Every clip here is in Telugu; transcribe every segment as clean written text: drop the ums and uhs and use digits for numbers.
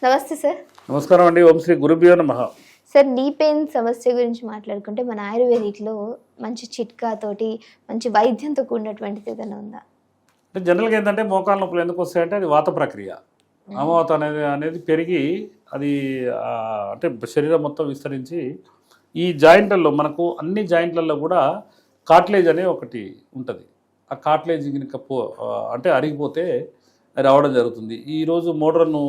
నమస్తే సార్. నమస్కారం అండి. ఓం శ్రీ గురుభ్యో నమః. సార్, నీ పెయిన్ సమస్య గురించి మాట్లాడుకుంటే మన ఆయుర్వేదిక్లో మంచి చిట్కాతోటి మంచి వైద్యంతో కూడినటువంటిది ఏదైనా ఉందా? అంటే జనరల్గా ఏంటంటే మోకాళ్ళ నొప్పులు ఎందుకు వస్తాయంటే అది వాత ప్రక్రియ. ఆమవాత అనేది పెరిగి అది అంటే శరీరం మొత్తం విస్తరించి ఈ జాయింట్లలో మనకు అన్ని జాయింట్లలో కూడా కార్టిలేజ్ అనే ఒకటి ఉంటుంది. ఆ కార్టిలేజ్ కనుక అంటే అరిగిపోతే అది రావడం జరుగుతుంది. ఈరోజు మోడర్న్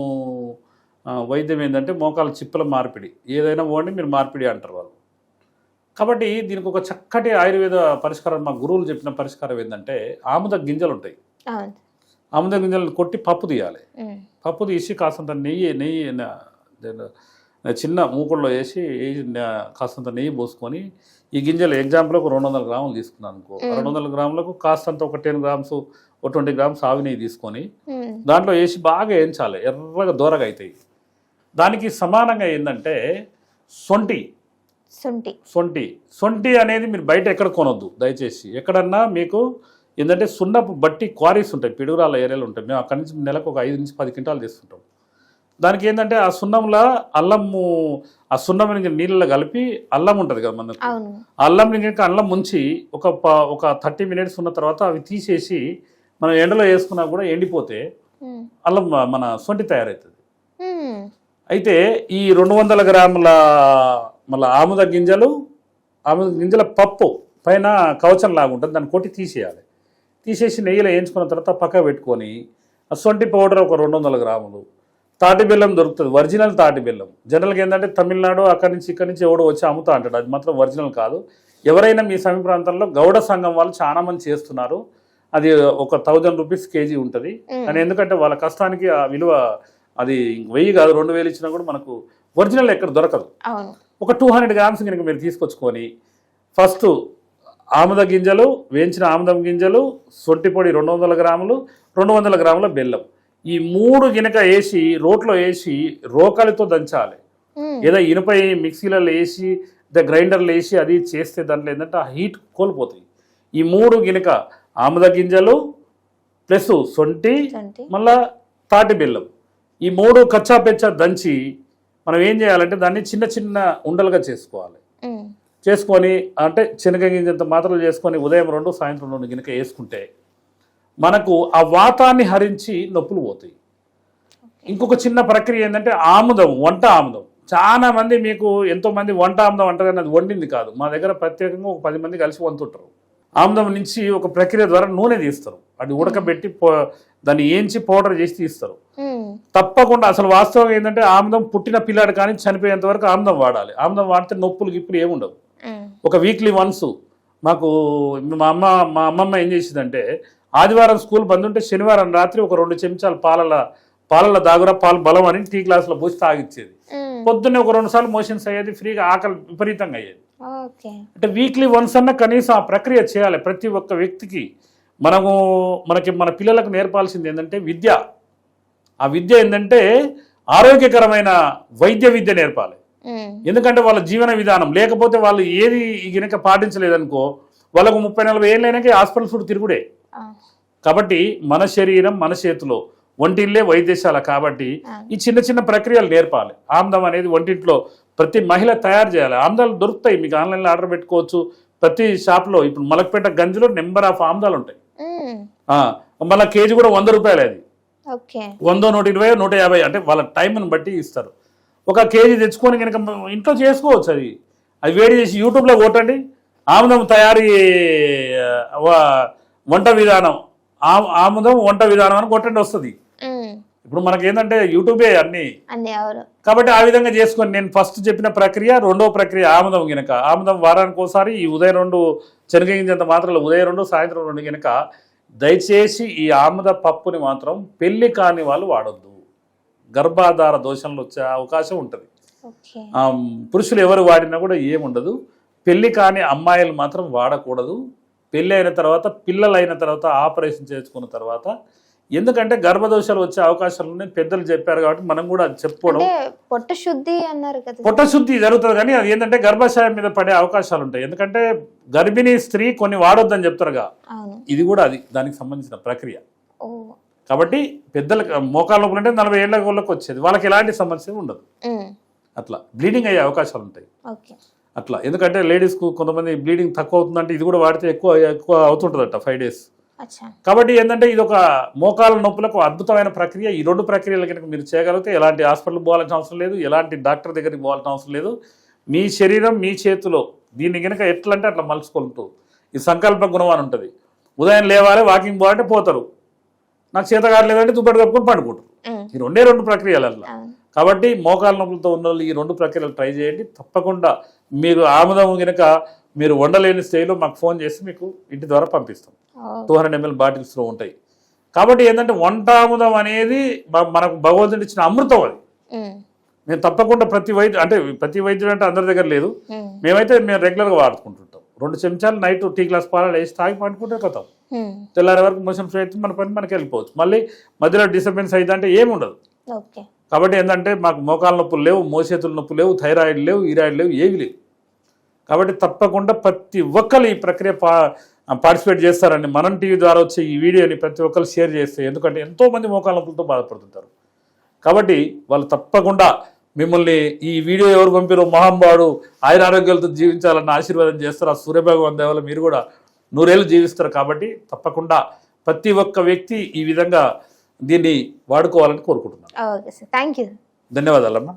వైద్యం ఏంటంటే మోకాళ్ళ చిప్పల మార్పిడి, ఏదైనా పోండి మీరు మార్పిడి అంటారు వాళ్ళు. కాబట్టి దీనికి ఒక చక్కటి ఆయుర్వేద పరిష్కారం మా గురువులు చెప్పిన పరిష్కారం ఏంటంటే ఆముద గింజలు ఉంటాయి. ఆముద గింజలను కొట్టి పప్పు తీయాలి. పప్పు తీసి కాసంత నెయ్యి చిన్న మూకుడులో వేసి కాసంత నెయ్యి పోసుకొని ఈ గింజలు ఎగ్జాంపుల్ ఒక 200 గ్రాములు తీసుకున్నాను అనుకో, 200 గ్రాములకు కాస్తంత ఒక 10 గ్రామ్స్ ఒక 20 గ్రామ్స్ ఆవు నెయ్యి తీసుకొని దాంట్లో వేసి బాగా వేయించాలి, ఎర్రగా దూరగా అవుతాయి. దానికి సమానంగా ఏంటంటే సొంటి అనేది మీరు బయట ఎక్కడ కొనొద్దు దయచేసి. ఎక్కడన్నా మీకు ఏంటంటే సున్నపు బట్టి క్వారీస్ ఉంటాయి, పిడుగురాళ్ళ ఏరియాలు ఉంటాయి. మేము అక్కడి నుంచి నెలకు ఒక 5 నుంచి 10 క్వింటాలు తీసుకుంటాం. దానికి ఏంటంటే ఆ సున్నంలో అల్లము, ఆ సున్నం నీళ్ళలో కలిపి అల్లం ఉంటుంది కదా మనకు, అల్లం ఇంకా అల్లం ముంచి ఒక 30 మినిట్స్ ఉన్న తర్వాత అవి తీసేసి మనం ఎండలో వేసుకున్నా కూడా ఎండిపోతే అల్లం మన సొంటి తయారవుతుంది. అయితే ఈ 200 గ్రాముల మళ్ళీ ఆముద గింజల పప్పు పైన కవచం లాగా ఉంటుంది, దాన్ని కొట్టి తీసేయాలి. తీసేసి నెయ్యిలో వేయించుకున్న తర్వాత పక్క పెట్టుకొని ఆ సొంటి పౌడర్ ఒక 200 గ్రాములు, తాటి బెల్లం దొరుకుతుంది, ఒరిజినల్ తాటి బెల్లం. జనరల్గా ఏంటంటే తమిళనాడు అక్కడి నుంచి ఎవడో వచ్చి అమ్ముతా అంటాడు, అది మాత్రం ఒరిజినల్ కాదు. ఎవరైనా మీ సమీప ప్రాంతంలో గౌడ సంఘం వాళ్ళు చాలా మంది చేస్తున్నారు. అది ఒక 1000 రూపీస్ కేజీ ఉంటుంది. కానీ ఎందుకంటే వాళ్ళ కష్టానికి ఆ విలువ అది 1000 కాదు 2000 ఇచ్చినా కూడా మనకు ఒరిజినల్ ఎక్కడ దొరకదు. ఒక 200 గ్రామ్స్ కనుక మీరు తీసుకొచ్చుకొని ఫస్ట్ ఆముద గింజలు, వేయించిన ఆముదం గింజలు, సొంటి పొడి 200 గ్రాములు, 200 గ్రాముల బెల్లం, ఈ 3 గినక వేసి రోట్లో వేసి రోకలితో దంచాలి. ఏదో ఇనుప మిక్సీలలో వేసి గ్రైండర్లు వేసి అది చేస్తే దాంట్లో ఏంటంటే ఆ హీట్ కోల్పోతాయి. ఈ 3 గినక ఆముద గింజలు ప్లస్ సొంటి మళ్ళా తాటి బెల్లం, ఈ 3 కచ్చా పెచ్చా దంచి మనం ఏం చేయాలంటే దాన్ని చిన్న చిన్న ఉండలుగా చేసుకోవాలి. చేసుకొని అంటే శనగగింజంత మాత్రలు చేసుకొని ఉదయం 2 సాయంత్రం 2 గినక వేసుకుంటే మనకు ఆ వాతాన్ని హరించి నొప్పులు పోతాయి. ఇంకొక చిన్న ప్రక్రియ ఏంటంటే వంట ఆముదం. చాలా మంది మీకు ఎంతోమంది వంట ఆముదం అంటారు కానీ అది వండింది కాదు. మా దగ్గర ప్రత్యేకంగా ఒక 10 మంది కలిసి వంతుంటారు. ఆముదం నుంచి ఒక ప్రక్రియ ద్వారా నూనె తీస్తారు, అది ఉడకబెట్టి దాన్ని ఏంచి పౌడర్ చేసి తీస్తారు. తప్పకుండా అసలు వాస్తవం ఏంటంటే ఆముదం పుట్టిన పిల్లాడు కానీ చనిపోయేంత వరకు ఆముదం వాడాలి. ఆముదం వాడితే నొప్పులు గిప్పులు ఏముండవు. ఒక వీక్లీ వన్స్ మాకు మా అమ్మమ్మ ఏం చేసిందంటే ఆదివారం స్కూల్ బంద్ ఉంటే శనివారం రాత్రి ఒక 2 చెంచాలు పాలల దాగురా పాలు బలం అని టీ గ్లాసులో పోసి తాగిచ్చేది. పొద్దున్నే ఒక 2 సార్లు మోషన్స్ అయ్యేది, ఫ్రీగా ఆకలి విపరీతంగా అయ్యేది. అంటే వీక్లీ వన్స్ అన్న కనీసం ఆ ప్రక్రియ చేయాలి ప్రతి ఒక్క వ్యక్తికి. మన పిల్లలకు నేర్పాల్సింది ఏంటంటే విద్య. ఆ విద్య ఏంటంటే ఆరోగ్యకరమైన వైద్య విద్య నేర్పాలి. ఎందుకంటే వాళ్ళ జీవన విధానం లేకపోతే వాళ్ళు ఏది గినక పాటించలేదనుకో వాళ్ళకు 30-40 ఏళ్ళైనాక హాస్పిటల్ చుట్టూ తిరుగుడే. కాబట్టి మన శరీరం మన చేతిలో, ఒంటిల్లే వైద్యశాల. కాబట్టి ఈ చిన్న చిన్న ప్రక్రియలు నేర్పాలి. ఆముదం అనేది ఒంటింట్లో ప్రతి మహిళ తయారు చేయాలి. ఆముదాలు దొరుకుతాయి, మీకు ఆన్లైన్లో ఆర్డర్ పెట్టుకోవచ్చు. ప్రతి షాప్లో ఇప్పుడు మలక్పేట గంజిలో నెంబర్ ఆఫ్ ఆముదాలు ఉంటాయి. మళ్ళీ కేజీ కూడా 100 రూపాయలు. అది 100, 120, 150 అంటే వాళ్ళ టైంని బట్టి ఇస్తారు. ఒక కేజీ తెచ్చుకొని కనుక ఇంట్లో చేసుకోవచ్చు. అది వేడి చేసి యూట్యూబ్లో కొట్టండి, ఆముదం తయారీ వంట విధానం, ఆముదం వంట విధానం అని కొట్టండి, వస్తుంది. ఇప్పుడు మనకేంటంటే యూట్యూబే అన్ని. కాబట్టి ఆ విధంగా చేసుకొని నేను ఫస్ట్ చెప్పిన ప్రక్రియ, 2వ ప్రక్రియ ఆముదం గినక. ఆముదం వారానికి ఒకసారి ఈ ఉదయం 2 శనగగింజంత మాత్రలు ఉదయం 2 సాయంత్రం 2 గినక. దయచేసి ఈ ఆముద పప్పుని మాత్రం పెళ్లి కాని వాళ్ళు వాడొద్దు, గర్భాధార దోషంలో వచ్చే అవకాశం ఉంటుంది. పురుషులు ఎవరు వాడినా కూడా ఏముండదు. పెళ్లి కాని అమ్మాయిలు మాత్రం వాడకూడదు. పెళ్ళి అయిన తర్వాత, పిల్లలైన తర్వాత, ఆపరేషన్ చేసుకున్న తర్వాత. ఎందుకంటే గర్భదోషాలు వచ్చే అవకాశాలు ఉన్నాయి, పెద్దలు చెప్పారు కాబట్టి మనం కూడా చెప్పుకోవడం. పొట్ట శుద్ధి అన్నారు కదా, పొట్ట శుద్ధి జరుగుతుంది కానీ అది ఏంటంటే గర్భాశయం మీద పడే అవకాశాలు ఉంటాయి. ఎందుకంటే గర్భిణీ స్త్రీ కొన్ని వాడొద్దని చెప్తారుగా, ఇది కూడా అది దానికి సంబంధించిన ప్రక్రియ. కాబట్టి పెద్దలకు మోకాళ్ళ నొప్పులు అంటే 40 ఏళ్ళ వాళ్ళకి వచ్చేది, వాళ్ళకి ఎలాంటి సమస్య ఉండదు. అట్లా బ్లీడింగ్ అయ్యే అవకాశాలు ఉంటాయి ఓకే. అట్లా. ఎందుకంటే లేడీస్కు కొంతమంది బ్లీడింగ్ తక్కువ అవుతుందంటే ఇది కూడా వాడితే ఎక్కువ ఎక్కువ అవుతుంటుందట 5 days. అచ్చా. కాబట్టి ఏంటంటే ఇది ఒక మోకాళ్ళ నొప్పులకు అద్భుతమైన ప్రక్రియ. ఈ 2 ప్రక్రియలు కనుక మీరు చేయగలిగితే ఎలాంటి హాస్పిటల్కి పోవాల్సిన అవసరం లేదు, ఎలాంటి డాక్టర్ దగ్గరికి పోవాల్సిన అవసరం లేదు. మీ శరీరం మీ చేతిలో, దీన్ని కనుక ఎట్లా అంటే అట్లా మలుచుకుంటూ, ఈ సంకల్ప గుణం అని ఉంటుంది. ఉదయం లేవాలి, వాకింగ్ పోవాలంటే పోతారు, నాకు చేత కావట్లేదంటే దుప్పటి కప్పుకొని పండుకుంటారు. ఈ 2 ప్రక్రియలు అట్లా. కాబట్టి మోకాళ్ళ నొప్పులతో ఉన్న వాళ్ళు ఈ 2 ప్రక్రియలు ట్రై చేయండి. తప్పకుండా మీరు ఆముదం కనుక మీరు వండలేని స్థాయిలో మాకు ఫోన్ చేసి మీకు ఇంటి ద్వారా పంపిస్తాం. 200 ml బాటిల్స్లో ఉంటాయి. కాబట్టి ఏంటంటే వంట ఆముదం అనేది మనకు భగవంతుడు ఇచ్చిన అమృతం. అది మేము తప్పకుండా ప్రతి వైద్యుడు అంటే అందరి దగ్గర లేదు, మేము రెగ్యులర్గా వాడుకుంటుంటాం. 2 చెంచాలు నైట్ టీ గ్లాస్ పాలు వేసి తాగి పండుకుంటే కథం, తెల్లారి వరకు మోషన్ ఫ్రీ అయితే మన పని మనకి వెళ్ళిపోవచ్చు. మళ్ళీ మధ్యలో డిస్టర్బెన్స్ అయితే అంటే ఏమి ఉండదు. కాబట్టి ఏంటంటే మాకు మోకాళ్ళ నొప్పులు లేవు, మోచేతుల నొప్పులు లేవు, థైరాయిడ్ లేవు, ఈరాయిడ్ లేవు, ఏవి లేవు. కాబట్టి తప్పకుండా ప్రతి ఒక్కరు ఈ ప్రక్రియ పార్టిసిపేట్ చేస్తారండి. మనం టీవీ ద్వారా వచ్చే ఈ వీడియోని ప్రతి ఒక్కరు షేర్ చేస్తే, ఎందుకంటే ఎంతోమంది మోకాళ్ళ నొప్పులతో బాధపడుతుంటారు. కాబట్టి వాళ్ళు తప్పకుండా మిమ్మల్ని ఈ వీడియో ఎవరు పంపిరో మహాంబాడు ఆయురారోగ్యాలతో జీవించాలన్న ఆశీర్వాదం చేస్తారు. ఆ సూర్యభగవాన్ దేవల మీరు కూడా 100 ఏళ్ళు జీవిస్తారు. కాబట్టి తప్పకుండా ప్రతి ఒక్క వ్యక్తి ఈ విధంగా దీన్ని వాడుకోవాలని కోరుకుంటున్నాను. Okay sir, thank you. ధన్యవాదాలమ్మా.